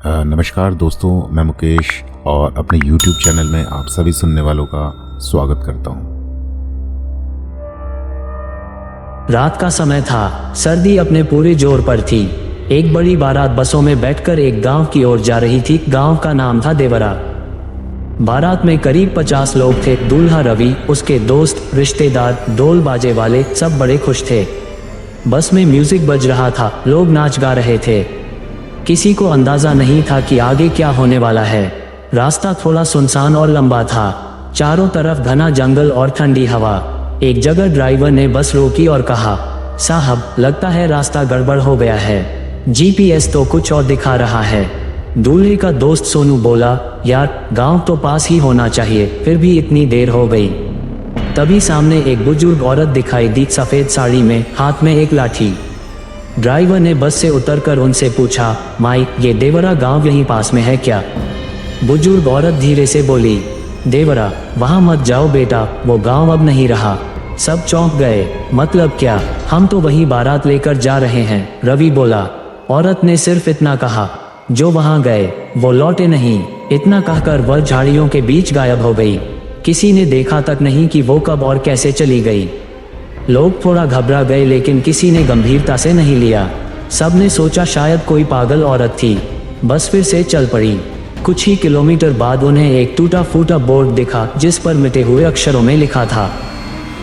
नमस्कार दोस्तों, मैं मुकेश और अपने YouTube चैनल में आप सभी सुनने वालों का स्वागत करता हूं। रात का समय था, सर्दी अपने पूरे जोर पर थी। एक बड़ी बारात बसों में बैठकर एक गांव की ओर जा रही थी। गांव का नाम था देवरा। बारात में करीब 50 लोग थे। दूल्हा रवि, उसके दोस्त, रिश्तेदार, ढोल बाजे वाले, सब बड़े खुश थे। बस में म्यूजिक बज रहा था, लोग नाच गा रहे थे। किसी को अंदाजा नहीं था कि आगे क्या होने वाला है। रास्ता थोड़ा सुनसान और लंबा था, चारों तरफ घना जंगल और ठंडी हवा। एक जगह ड्राइवर ने बस रोकी और कहा, साहब, लगता है रास्ता गड़बड़ हो गया है। जीपीएस तो कुछ और दिखा रहा है। दूल्हे का दोस्त सोनू बोला, यार, गांव तो पास ही होना चाहिए, फिर भी इतनी देर हो गई। तभी सामने एक बुजुर्ग औरत दिखाई दी, सफेद साड़ी में, हाथ में एक लाठी। ड्राइवर ने बस से उतरकर उनसे पूछा, माई, ये देवरा गांव यहीं पास में है क्या? बुजुर्ग औरत धीरे से बोली, देवरा, वहां मत जाओ बेटा, वो गांव अब नहीं रहा। सब चौंक गए। मतलब क्या? हम तो वही बारात लेकर जा रहे हैं, रवि बोला। औरत ने सिर्फ इतना कहा, जो वहां गए वो लौटे नहीं। इतना कहकर वह झाड़ियों के बीच गायब हो गई। किसी ने देखा तक नहीं कि वो कब और कैसे चली गई। लोग थोड़ा घबरा गए, लेकिन किसी ने गंभीरता से नहीं लिया। सब ने सोचा शायद कोई पागल औरत थी। बस फिर से चल पड़ी। कुछ ही किलोमीटर बाद उन्हें एक टूटा फूटा बोर्ड दिखा, जिस पर मिटे हुए अक्षरों में लिखा था,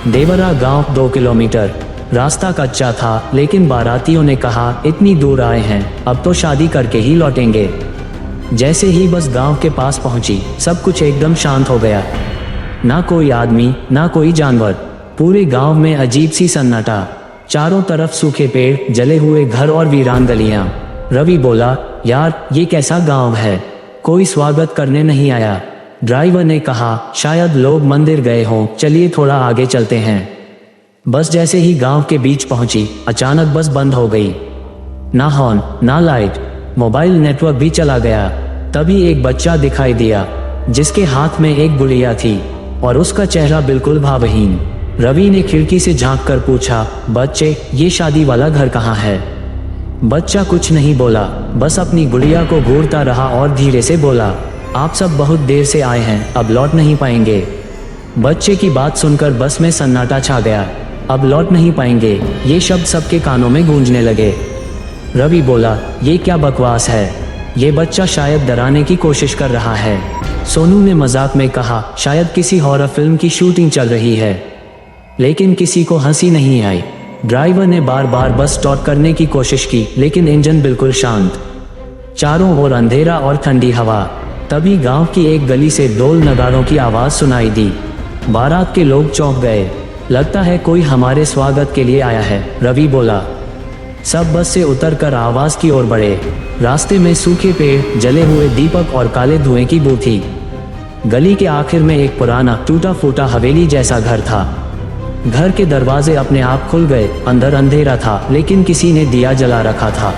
देवरा गांव 2 किलोमीटर। रास्ता कच्चा था, लेकिन बारातियों ने कहा, इतनी दूर आए हैं, अब तो शादी करके ही लौटेंगे। जैसे ही बस गांव के पास पहुंची, सब कुछ एकदम शांत हो गया। ना कोई आदमी, ना कोई जानवर। पूरे गांव में अजीब सी सन्नाटा। चारों तरफ सूखे पेड़, जले हुए घर और वीरान गलियां। रवि बोला, यार, ये कैसा गांव है? कोई स्वागत करने नहीं आया। ड्राइवर ने कहा, शायद लोग मंदिर गए हों, चलिए थोड़ा आगे चलते हैं। बस जैसे ही गांव के बीच पहुंची, अचानक बस बंद हो गई। ना हॉर्न, ना लाइट, मोबाइल नेटवर्क भी चला गया। तभी एक बच्चा दिखाई दिया, जिसके हाथ में एक गुड़िया थी और उसका चेहरा बिल्कुल भावहीन। रवि ने खिड़की से झांककर पूछा, बच्चे, ये शादी वाला घर कहाँ है? बच्चा कुछ नहीं बोला, बस अपनी गुड़िया को घूरता रहा और धीरे से बोला, आप सब बहुत देर से आए हैं, अब लौट नहीं पाएंगे। बच्चे की बात सुनकर बस में सन्नाटा छा गया। अब लौट नहीं पाएंगे, ये शब्द सबके कानों में गूंजने लगे। रवि बोला, ये क्या बकवास है? ये बच्चा शायद डराने की कोशिश कर रहा है। सोनू ने मजाक में कहा, शायद किसी हॉरर फिल्म की शूटिंग चल रही है। लेकिन किसी को हंसी नहीं आई। ड्राइवर ने बार बार बस स्टॉप करने की कोशिश की, लेकिन इंजन बिल्कुल शांत। चारों ओर अंधेरा और ठंडी हवा। तभी गांव की एक गली से ढोल नगाड़ों की आवाज सुनाई दी। बारात के लोग चौंक गए। लगता है कोई हमारे स्वागत के लिए आया है, रवि बोला। सब बस से उतरकर आवाज की ओर बढ़े। रास्ते में सूखे पेड़, जले हुए दीपक और काले धुएं की बू थी। गली के आखिर में एक पुराना टूटा फूटा हवेली जैसा घर था। घर के दरवाजे अपने आप खुल गए। अंदर अंधेरा था, लेकिन किसी ने दिया जला रखा था।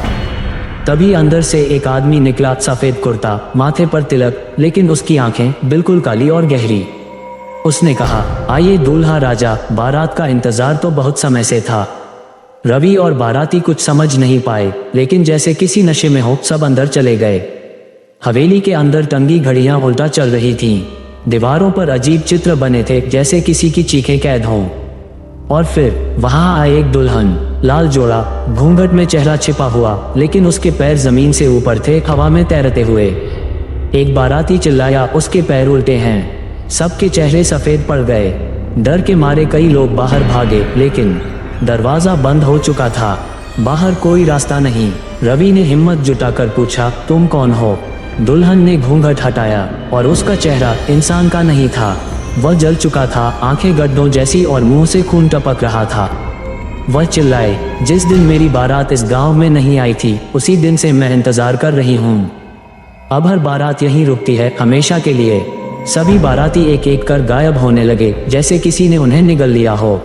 तभी अंदर से एक आदमी निकला, सफेद कुर्ता, माथे पर तिलक, लेकिन उसकी आंखें बिल्कुल काली और गहरी। उसने कहा, आइए दूल्हा राजा, बारात का इंतजार तो बहुत समय से था। रवि और बाराती कुछ समझ नहीं पाए, लेकिन जैसे किसी नशे में हो, सब अंदर चले गए। हवेली के अंदर टंगी घड़ियां उल्टा चल रही थीं। दीवारों पर अजीब चित्र बने थे, जैसे किसी की चीखें कैद हों। और फिर वहां आए एक दुल्हन, लाल जोड़ा, घूंघट में चेहरा छिपा हुआ, लेकिन उसके पैर जमीन से ऊपर थे, हवा में तैरते हुए। एक बाराती चिल्लाया, उसके पैर उल्टे हैं। सबके चेहरे सफेद पड़ गए। डर के मारे कई लोग बाहर भागे, लेकिन दरवाजा बंद हो चुका था। बाहर कोई रास्ता नहीं। रवि ने हिम्मत जुटाकर पूछा, तुम कौन हो? दुल्हन ने घूंघट हटाया और उसका चेहरा इंसान का नहीं था। वह जल चुका था, आंखें गड्ढों जैसी और मुंह से खून टपक रहा था। वह चिल्लाए, जिस दिन मेरी बारात इस गांव में नहीं आई थी, उसी दिन से मैं इंतजार कर रही हूँ। अब हर बारात यहीं रुकती है, हमेशा के लिए। सभी बाराती एक एक कर गायब होने लगे, जैसे किसी ने उन्हें निगल लिया हो।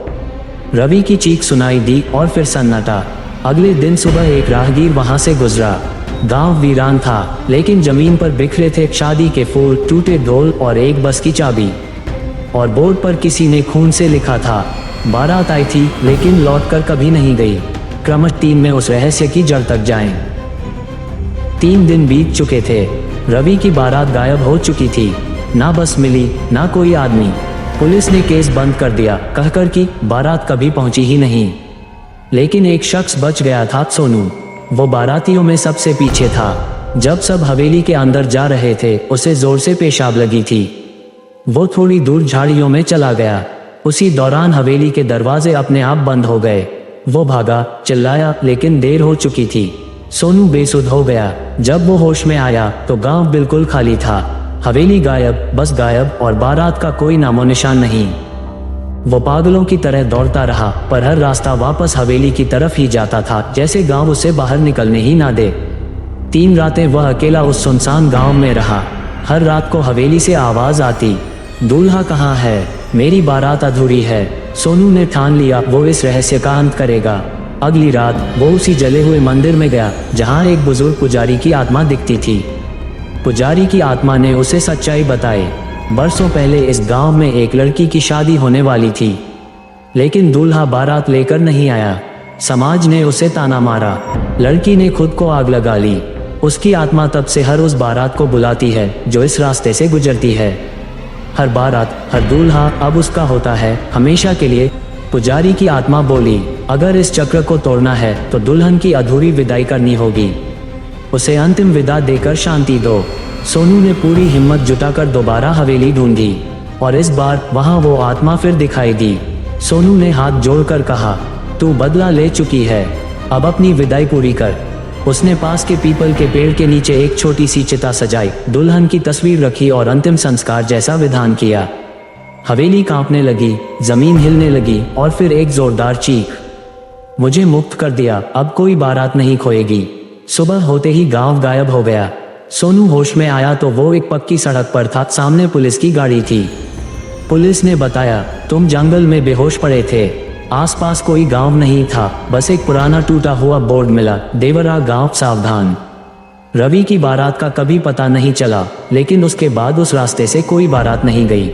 रवि की चीख सुनाई दी और फिर सन्नाटा। अगले दिन सुबह एक राहगीर वहां से गुजरा। गांव वीरान था, लेकिन जमीन पर बिखरे थे शादी के फूल, टूटे ढोल और एक बस की चाबी। और बोर्ड पर किसी ने खून से लिखा था, बारात आई थी, लेकिन लौटकर कभी नहीं गई। क्रमश 3 में उस रहस्य की जड़ तक जाएं। 3 दिन बीत चुके थे। रवि की बारात गायब हो चुकी थी। ना बस मिली, ना कोई आदमी। पुलिस ने केस बंद कर दिया, कहकर कि बारात कभी पहुंची ही नहीं। लेकिन एक शख्स बच गया था, सोनू। वो बारातियों में सबसे पीछे था। जब सब हवेली के अंदर जा रहे थे, उसे जोर से पेशाब लगी थी। वो थोड़ी दूर झाड़ियों में चला गया। उसी दौरान हवेली के दरवाजे अपने आप बंद हो गए। वो भागा, चिल्लाया, लेकिन देर हो चुकी थी। सोनू बेसुध हो गया। जब वो होश में आया तो गांव बिल्कुल खाली था। हवेली गायब, बस गायब, और बारात का कोई नामो निशान नहीं। वो पागलों की तरह दौड़ता रहा, पर हर रास्ता वापस हवेली की तरफ ही जाता था, जैसे गांव उसे बाहर निकलने ही ना दे। 3 रातें वह अकेला उस सुनसान गांव में रहा। हर रात को हवेली से आवाज आती, दूल्हा कहाँ है, मेरी बारात अधूरी है। सोनू ने ठान लिया वो इस रहस्य का अंत करेगा। अगली रात वो उसी जले हुए मंदिर में गया जहाँ एक बुजुर्ग पुजारी की आत्मा दिखती थी। पुजारी की आत्मा ने उसे सच्चाई बताई। बरसों पहले इस गांव में एक लड़की की शादी होने वाली थी, लेकिन दूल्हा बारात लेकर नहीं आया। समाज ने उसे ताना मारा। लड़की ने खुद को आग लगा ली। उसकी आत्मा तब से हर उस बारात को बुलाती है जो इस रास्ते से गुजरती है। हर बारात, हर दूल्हा अब उसका होता है, हमेशा के लिए। पुजारी की आत्मा बोली, अगर इस चक्र को तोड़ना है तो दुल्हन की अधूरी विदाई करनी होगी। उसे अंतिम विदा देकर शांति दो। सोनू ने पूरी हिम्मत जुटाकर दोबारा हवेली ढूंढी, और इस बार वहां वो आत्मा फिर दिखाई दी। सोनू ने हाथ जोड़कर कहा, तू बदला ले चुकी है, अब अपनी विदाई पूरी कर। उसने पास के पीपल के पेड़ के नीचे एक छोटी सी चिता सजाई, दुल्हन की तस्वीर रखी और अंतिम संस्कार जैसा विधान किया। हवेली कांपने लगी, जमीन हिलने लगी, और फिर एक जोरदार चीख, मुझे मुक्त कर दिया, अब कोई बारात नहीं खोएगी। सुबह होते ही गांव गायब हो गया। सोनू होश में आया तो वो एक पक्की सड़क पर था, सामने पुलिस की गाड़ी थी। पुलिस ने बताया, तुम जंगल में बेहोश पड़े थे। आसपास कोई गांव नहीं था, बस एक पुराना टूटा हुआ बोर्ड मिला, देवरा गांव सावधान। रवि की बारात का कभी पता नहीं चला, लेकिन उसके बाद उस रास्ते से कोई बारात नहीं गई,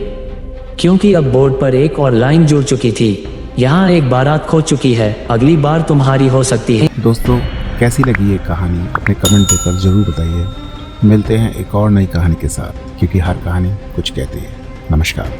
क्योंकि अब बोर्ड पर एक और लाइन जुड़ चुकी थी, यहाँ एक बारात खो चुकी है, अगली बार तुम्हारी हो सकती है। दोस्तों, कैसी लगी ये कहानी अपने कमेंट देकर ज़रूर बताइए। मिलते हैं एक और नई कहानी के साथ, क्योंकि हर कहानी कुछ कहती है। नमस्कार।